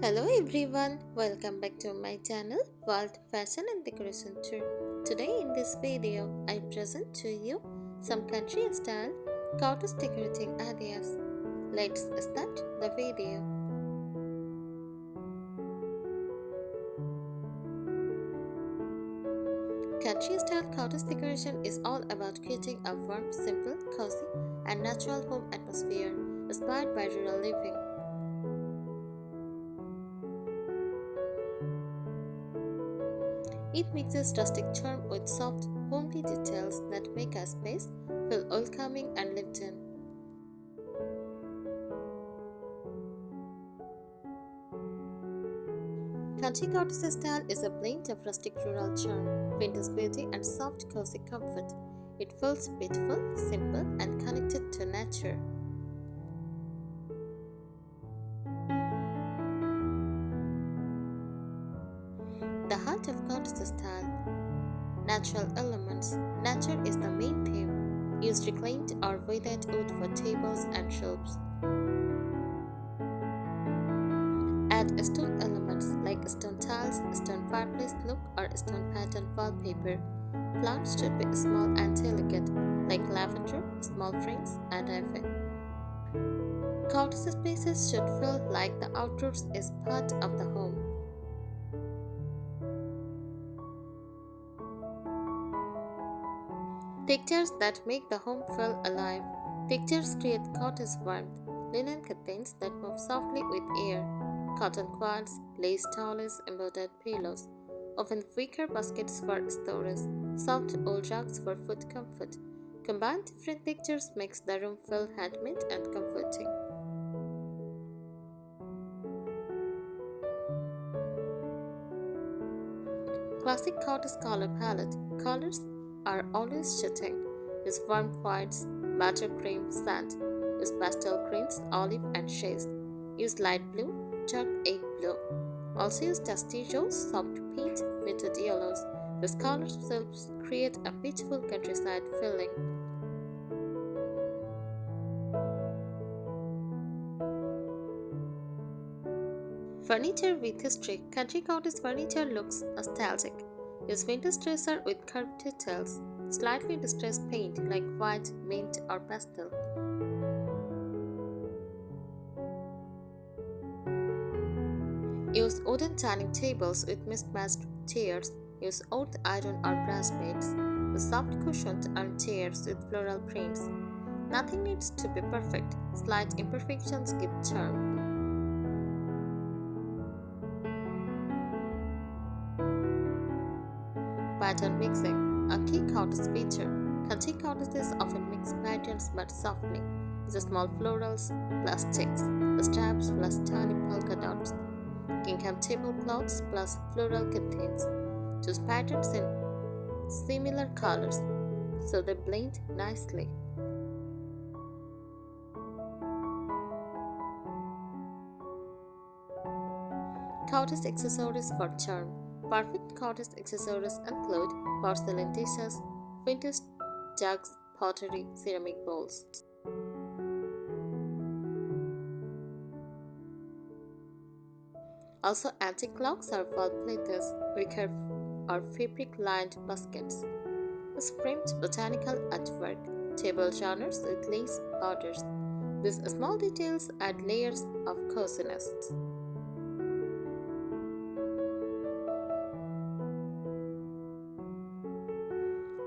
Hello everyone, welcome back to my channel World Fashion and Decoration Tour. Today in this video, I present to you some country style cottage decorating ideas. Let's start the video. Country style cottage decoration is all about creating a warm, simple, cozy, and natural home atmosphere inspired by rural living. It mixes rustic charm with soft, homely details that make a space feel welcoming and lived in. Country cottage style is a blend of rustic rural charm, vintage beauty, and soft, cozy comfort. It feels beautiful, simple, and connected to nature. The heart of cottage style. Natural elements. Nature is the main theme. Use reclaimed or weathered wood for tables and shelves. Add stone elements like stone tiles, stone fireplace look, or stone pattern wallpaper. Plants should be small and delicate, like lavender, small frames, and ivy. Cottage spaces should feel like the outdoors is part of the home. Textures that make the home feel alive. Textures create cottage warmth. Linen curtains that move softly with air. Cotton quads, lace towels, embroidered pillows. Often wicker baskets for storage. Soft old rugs for foot comfort. Combined different textures makes the room feel handmade and comforting. Classic cottage color palette. Colors are always shifting. Use warm whites, buttercream, sand. Use pastel greens, olive, and shades. Use light blue, dark egg blue. Also use dusty rose, soft peach, muted yellows. These colors helps create a beautiful countryside feeling. Furniture with history. Country cottage furniture looks nostalgic. Use vintage dresser with curved details. Slightly distressed paint like white, mint, or pastel. Use wooden dining tables with mismatched chairs. Use old iron or brass beds. Use soft cushioned armchairs with floral prints. Nothing needs to be perfect. Slight imperfections give charm. Pattern mixing, a key cottage feature. Country cottages often mix patterns but softly. Use small florals plus checks, straps plus tiny polka dots, gingham tablecloths plus floral curtains. Choose patterns in similar colors so they blend nicely. Cottage accessories for charm. Perfect cottage accessories include porcelain dishes, vintage jugs, pottery, ceramic bowls. Also, antique clocks or wall plates, wicker or fabric-lined baskets. Is framed botanical artwork, table genres with lace borders. These small details add layers of coziness.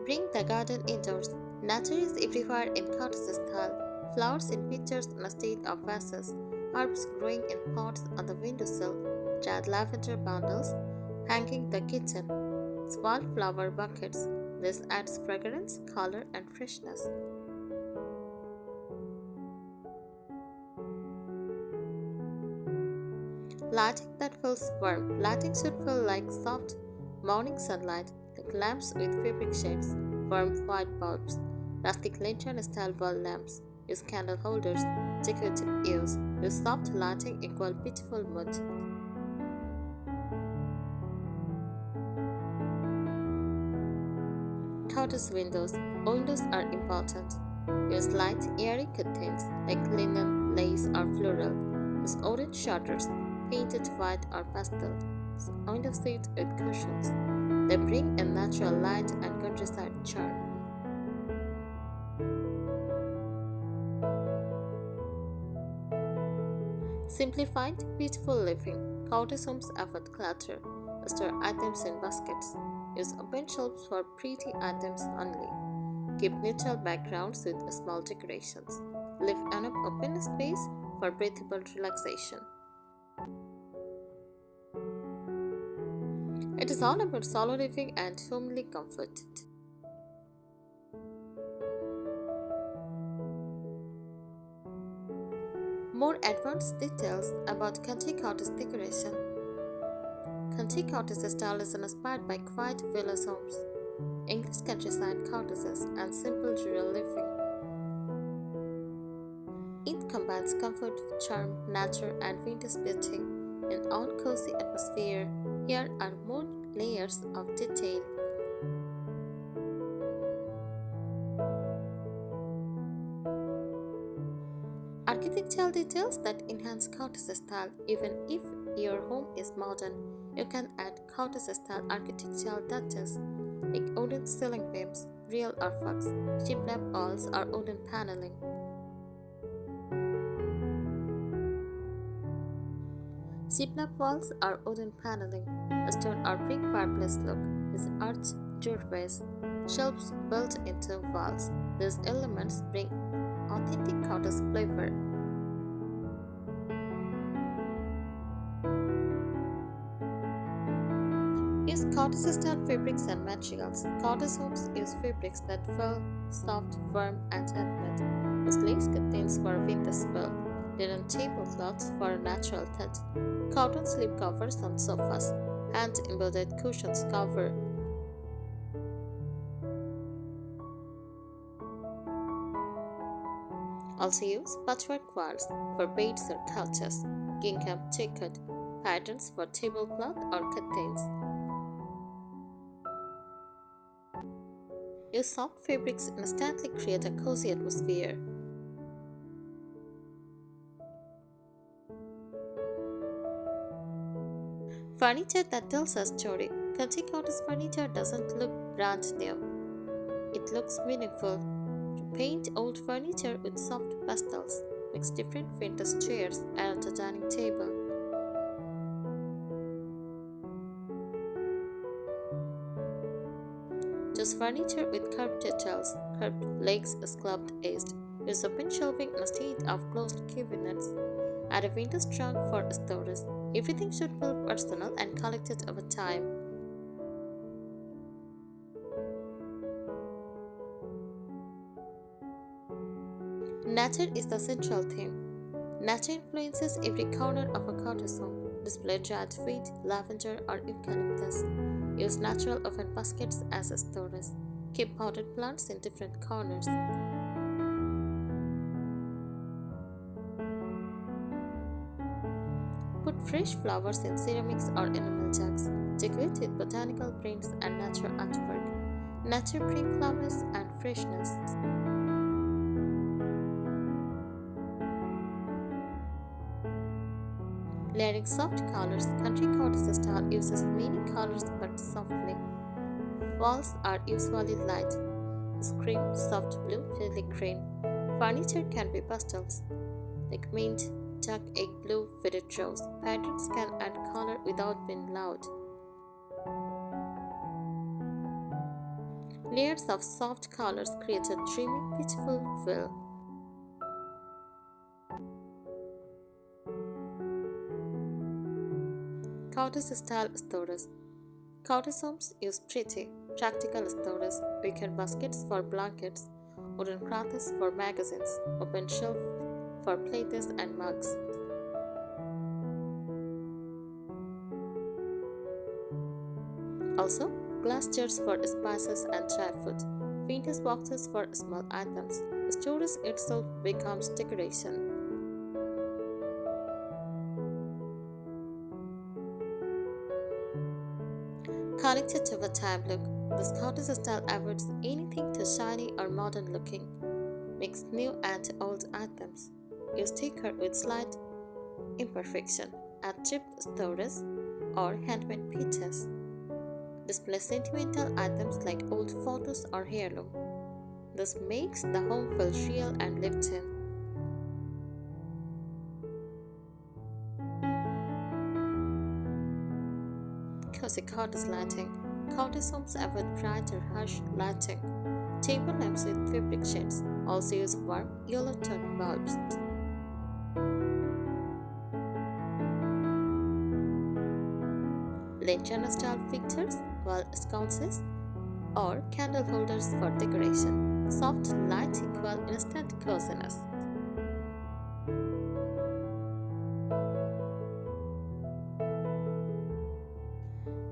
Bring the garden indoors. Nature is everywhere in cottage style. Flowers in pitchers instead of vases, herbs growing in pots on the windowsill, dried lavender bundles hanging the kitchen, small flower buckets. This adds fragrance, color, and freshness. Lighting that feels warm. Lighting should feel like soft morning sunlight, like lamps with fabric shades, warm white bulbs, rustic lantern style wall lamps. Use candle holders, decorative use. Use soft lighting equal beautiful mood. Cottage windows. Windows are important. Use light, airy curtains like linen, lace, or floral. Use orange shutters. painted white or pastel, window seats with cushions. They bring in natural light and countryside charm. Simplified, beautiful living. Cottage homes avoid clutter. Store items in baskets. Use open shelves for pretty items only. Keep neutral backgrounds with small decorations. Leave enough open space for breathable relaxation. It is all about solo living and homely comfort. More advanced details about country cottage decoration. Country cottage style is inspired by quiet village homes, English countryside cottages, and simple rural living. It combines comfort, charm, nature, and vintage beauty in one cozy atmosphere. Here are more layers of detail. Architectural details that enhance cottage style. Even if your home is modern, you can add cottage style architectural touches like wooden ceiling beams, real or fox, shiplap walls, or wooden paneling. Shiplap walls or wooden paneling, a stone or brick fireplace look is arched doorways, shelves built into walls. These elements bring authentic cottage flavor. Use cottage style fabrics and materials. Cottage homes use fabrics that feel soft, firm, and handmade. Use lace curtains for winter's feel. Linen tablecloths for a natural touch. Cotton slip covers on sofas. Hand embroidered cushions cover. Also use patchwork quilts for beds or couches. Gingham checkered patterns for tablecloth or curtains. Use soft fabrics instantly create a cozy atmosphere. Furniture that tells a story. Country cottage furniture doesn't look brand new. It looks meaningful. Paint old furniture with soft pastels. Mix different vintage chairs around the dining table. Choose furniture with curved details, curved legs, sculpted edged. Use open shelving instead of closed cabinets. Add a window trunk for storage. Everything should feel personal and collected over time. Nature is the central theme. Nature influences every corner of a cottage home. Display dried wheat, lavender, or eucalyptus. Use natural oven baskets as storage. Keep potted plants in different corners. Put fresh flowers in ceramics or enamel jugs. Decorate with botanical prints and natural artwork. Nature brings calmness and freshness. Layering soft colors. Country cottage style uses many colors but softly. Walls are usually light. Cream, soft blue, green. Furniture can be pastels, like mint, dark egg blue, faded rose. Patterns can add color without being loud. Layers of soft colors create a dreamy, peaceful feel. Cottage style storage. Cottage homes use pretty, practical storage, wicker baskets for blankets, wooden cloths for magazines, open shelf for plates and mugs. Also, glass jars for spices and dry fruit, vintage boxes for small items. Storage itself becomes decoration. Connected to the time look, this cottage style avoids anything too shiny or modern looking. Mix new and old items. Use decor with slight imperfection. add cheap storage or handmade pieces. Display sentimental items like old photos or heirloom. This makes the home feel real and lived in. Cozy cottage lighting. Cottage homes avoid bright or harsh lighting. Table lamps with fabric shades also use warm yellow tone bulbs. Lantern style fixtures, wall sconces, or candle holders for decoration. Soft light equal instant coziness.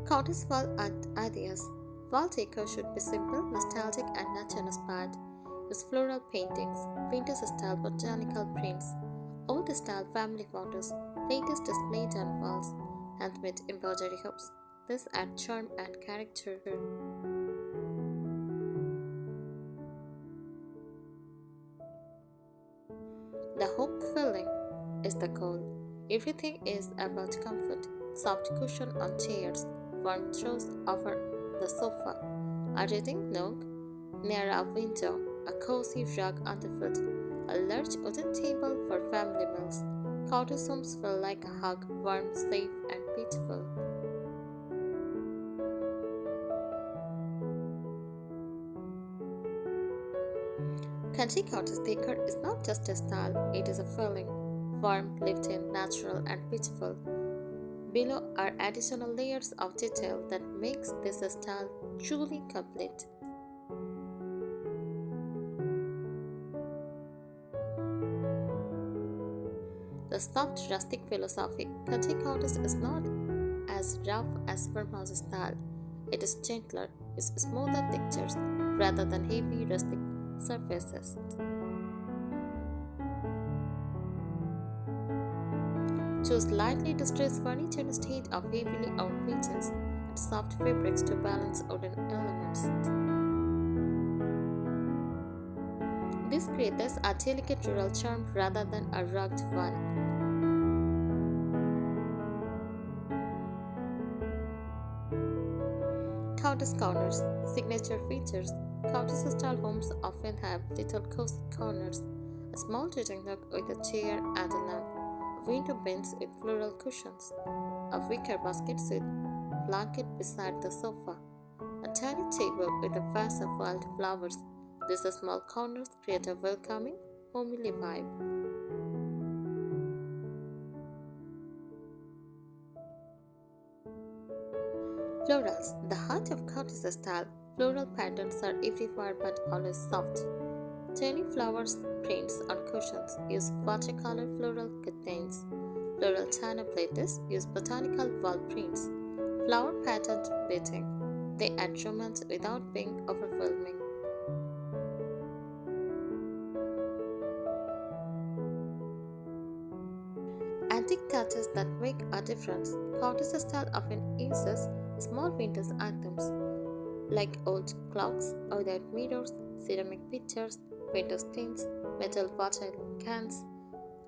Cottage wall ideas. Wall decor should be simple, nostalgic, and nature-inspired. Use floral paintings, vintage-style botanical prints, old-style family photos, latest displayed on walls, handmade embroidery hoops. This adds charm and character. The home feeling is the goal. Everything is about comfort. Soft cushion on chairs, warm throws over the sofa, a reading nook near a window, a cozy rug underfoot, a large wooden table for family meals. Cottage homes feel like a hug, warm, safe, and peaceful. Country cottage decor is not just a style, it is a feeling. Warm, lived in, natural, and peaceful. Below are additional layers of detail that makes this style truly complete. The soft rustic philosophy. Country cottage is not as rough as farmhouse style. It is gentler, with smoother textures rather than heavy rustic surfaces. Choose lightly distressed furniture instead of heavily owned pieces and soft fabrics to balance wooden elements. This creates a delicate rural charm rather than a rugged one. Cottage corners, signature features. Cottage style homes often have little cozy corners, a small reading nook with a chair and a lamp, a window bench with floral cushions, a wicker basket with blanket beside the sofa, a tiny table with a vase of wild flowers. These small corners create a welcoming, homely vibe. Florals, the heart of cottage style. Floral patterns are everywhere but always soft. Tiny flowers prints on cushions use watercolor floral curtains. Floral china plates use botanical wall prints. Flower patterned bedding. They add romance without being overwhelming. Antique touches that make a difference. Cottage style often uses small vintage items like old clocks, without mirrors, ceramic pictures, window screens, metal water cans,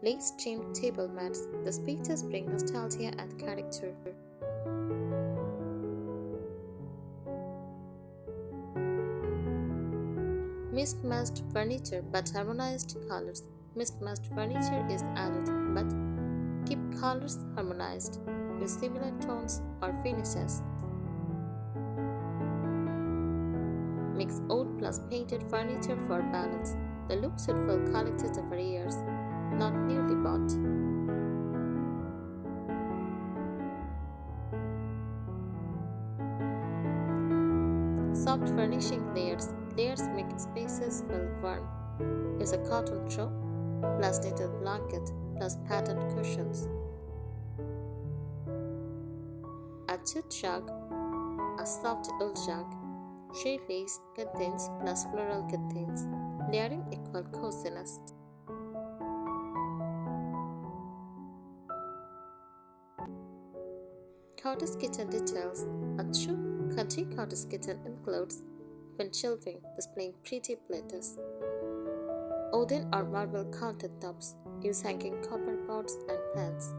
lace trimmed table mats. These pictures bring nostalgia and character. Mismatched furniture but harmonized colors. Mismatched furniture is added but keep colors harmonized with similar tones or finishes. Mix old plus painted furniture for balance. The look should feel collected over years, not newly bought. Soft furnishing layers. Layers make spaces feel warm. Use a cotton throw plus knitted blanket plus patterned cushions. A jute rug, a soft wool rug, three lace curtains plus floral curtains. Layering equal coziness. Cottage kitchen details. A true country cottage kitchen includes open shelving displaying pretty platters, wooden or marble countertops. Use hanging copper pots and pans.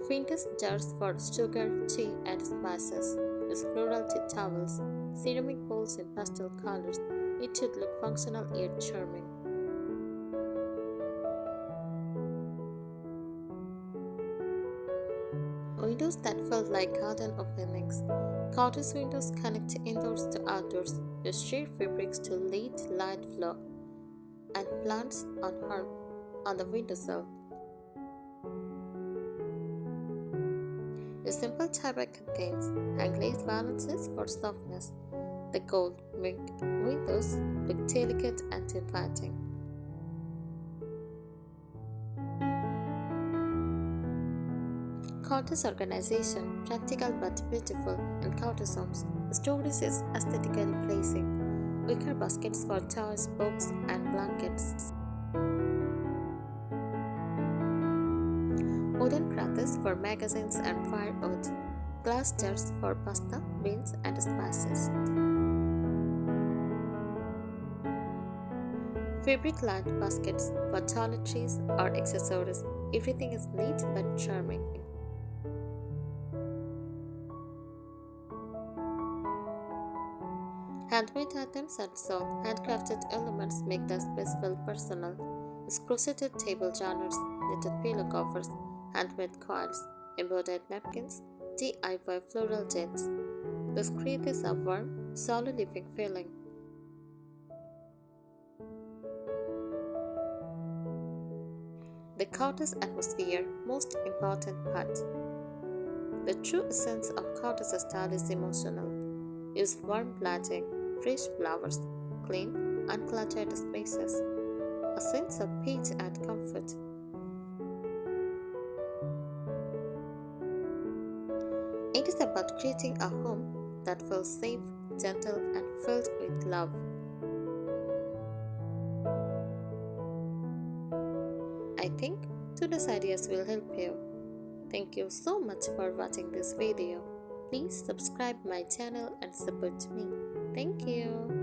Vintage jars for sugar, tea, and spices. Use floral tea towels. Ceramic bowls in pastel colors. It should look functional yet charming. Windows that felt like garden openings. Cottage windows connect indoors to outdoors. Use sheer fabrics to lead light flow and plants on the windowsill. A simple fabric contains hang lace balances for softness. The gold windows look delicate and inviting. Cottage organization, practical but beautiful in cottage homes. Storage is aesthetically pleasing. Wicker baskets for toys, books, and blankets. Wooden crates for magazines and firewood. Glass jars for pasta, beans, and spices. Fabric-lined baskets for toiletries or accessories. Everything is neat but charming. Handmade items are sold. Handcrafted elements make the space feel personal. Crocheted table journals, knitted pillow covers, handmade coils, embroidered napkins, DIY floral gents. This creates a warm, solo living feeling. The cottage atmosphere, most important part. The true essence of cottage style is emotional. Use warm lighting, fresh flowers, clean, uncluttered spaces, a sense of peace and comfort. It is about creating a home that feels safe, gentle, and filled with love. I think today's ideas will help you. Thank you so much for watching this video. Please subscribe my channel and support me. Thank you.